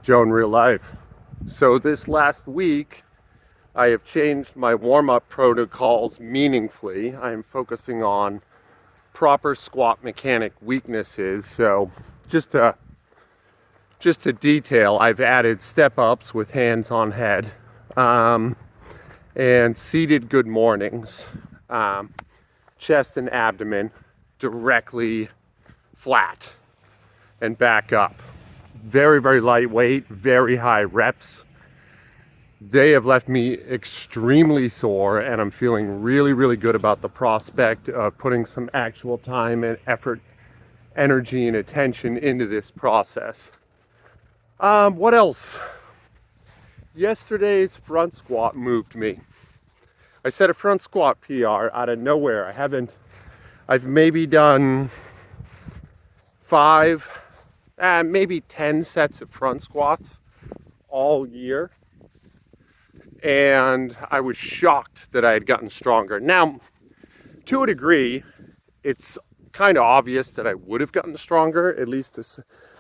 Joe in real life. So this last week, I have changed my warm-up protocols meaningfully. I am focusing on proper squat mechanic weaknesses. So just to detail, I've added step-ups with hands on head, and seated good mornings, chest and abdomen directly flat and back up. Very, very lightweight, very high reps. They have left me extremely sore, and I'm feeling really, really good about the prospect of putting some actual time and effort, energy, and attention into this process. What else? Yesterday's front squat moved me. I set a front squat PR out of nowhere. I've maybe done 5, maybe 10 sets of front squats all year. And I was shocked that I had gotten stronger. Now, to a degree, it's kind of obvious that I would have gotten stronger, at least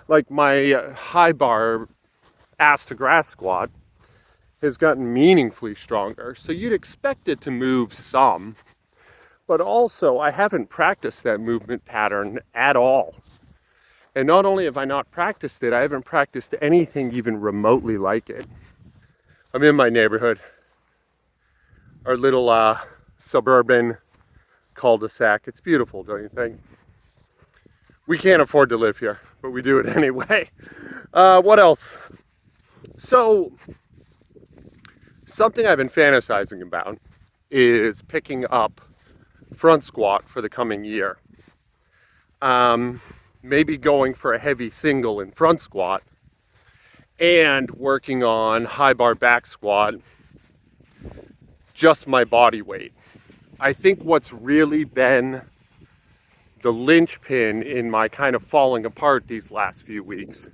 like my high bar ass to grass squat has gotten meaningfully stronger. So you'd expect it to move some, but also I haven't practiced that movement pattern at all. And not only have I not practiced it, I haven't practiced anything even remotely like it. I'm in my neighborhood, our little suburban cul-de-sac. It's beautiful, don't you think? We can't afford to live here, but we do it anyway. What else? So, something I've been fantasizing about is picking up front squat for the coming year. Maybe going for a heavy single in front squat and working on high bar back squat, just my body weight. I think what's really been the linchpin in my kind of falling apart these last few weeks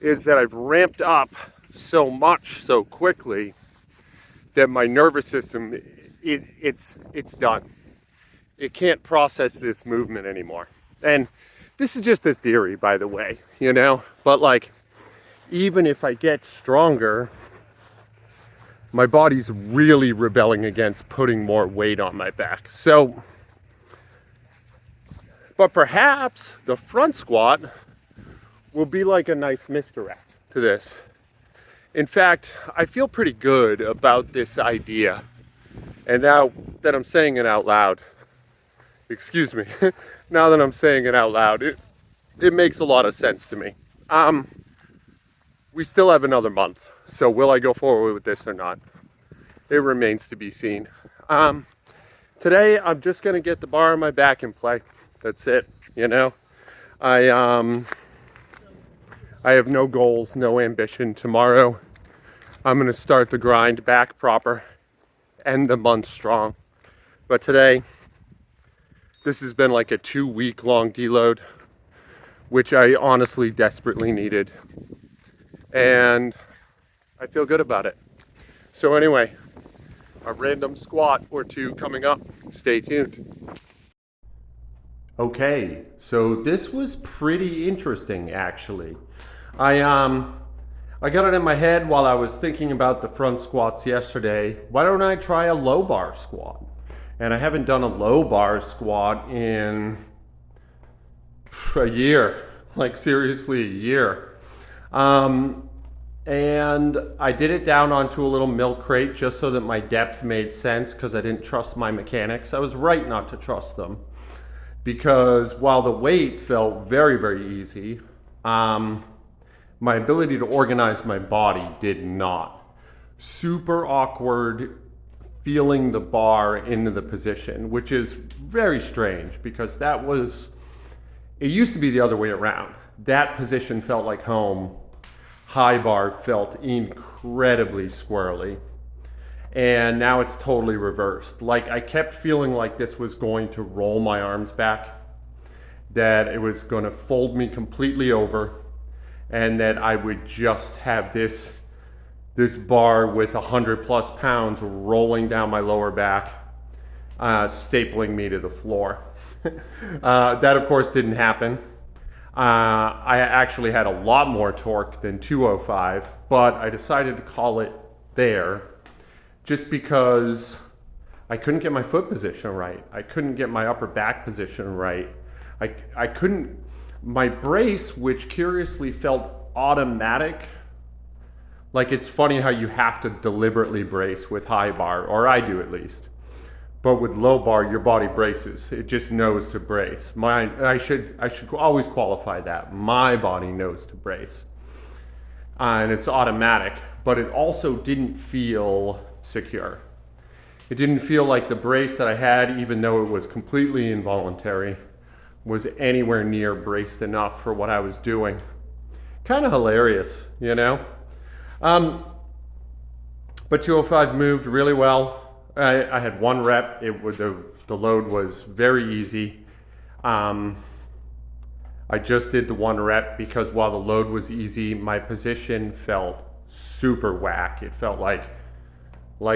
is that I've ramped up so much so quickly that my nervous system, it's done. It can't process this movement anymore. And this is just a theory, by the way, but like, even if I get stronger, my body's really rebelling against putting more weight on my back. So, but perhaps the front squat will be like a nice misdirect to this. In fact, I feel pretty good about this idea. And now that I'm saying it out loud, now that I'm saying it out loud, it makes a lot of sense to me. We still have another month, so will I go forward with this or not? It remains to be seen. Today, I'm just gonna get the bar on my back and play. That's it, I have no goals, no ambition. Tomorrow, I'm gonna start the grind back proper, end the month strong. But today, this has been like a 2-week long deload, which I honestly desperately needed. And I feel good about it. So anyway, a random squat or two coming up. Stay tuned. Okay, so this was pretty interesting actually. I got it in my head while I was thinking about the front squats yesterday. Why don't I try a low bar squat? And I haven't done a low bar squat in a year, like seriously a year. And I did it down onto a little milk crate just so that my depth made sense because I didn't trust my mechanics. I was right not to trust them because while the weight felt very, very easy, my ability to organize my body did not. Super awkward feeling the bar into the position, which is very strange because it used to be the other way around. That position felt like home. High bar felt incredibly squirrely. And now it's totally reversed. Like I kept feeling like this was going to roll my arms back, that it was going to fold me completely over, and that I would just have this bar with 100+ pounds rolling down my lower back, stapling me to the floor. That of course didn't happen. I actually had a lot more torque than 205, but I decided to call it there just because I couldn't get my foot position right. I couldn't get my upper back position right. I couldn't, my brace, which curiously felt automatic, like it's funny how you have to deliberately brace with high bar, or I do at least. But with low bar, your body braces. It just knows to brace. I should always qualify that. My body knows to brace. And it's automatic, but it also didn't feel secure. It didn't feel like the brace that I had, even though it was completely involuntary, was anywhere near braced enough for what I was doing. Kind of hilarious, you know? But 205 moved really well. I had one rep. It was the load was very easy. I just did the one rep because while the load was easy, my position felt super whack. It felt like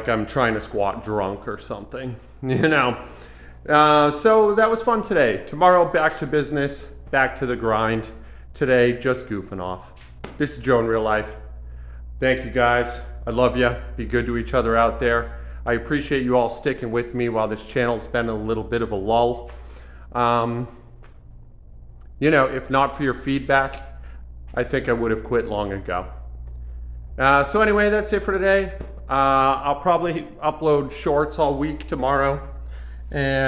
I'm trying to squat drunk or something, you know. So that was fun today. Tomorrow, back to business, back to the grind. Today, just goofing off. This is Joe in real life. Thank you guys. I love you. Be good to each other out there. I appreciate you all sticking with me while this channel's been a little bit of a lull. You know, if not for your feedback, I think I would have quit long ago. So anyway, that's it for today. I'll probably upload shorts all week tomorrow. And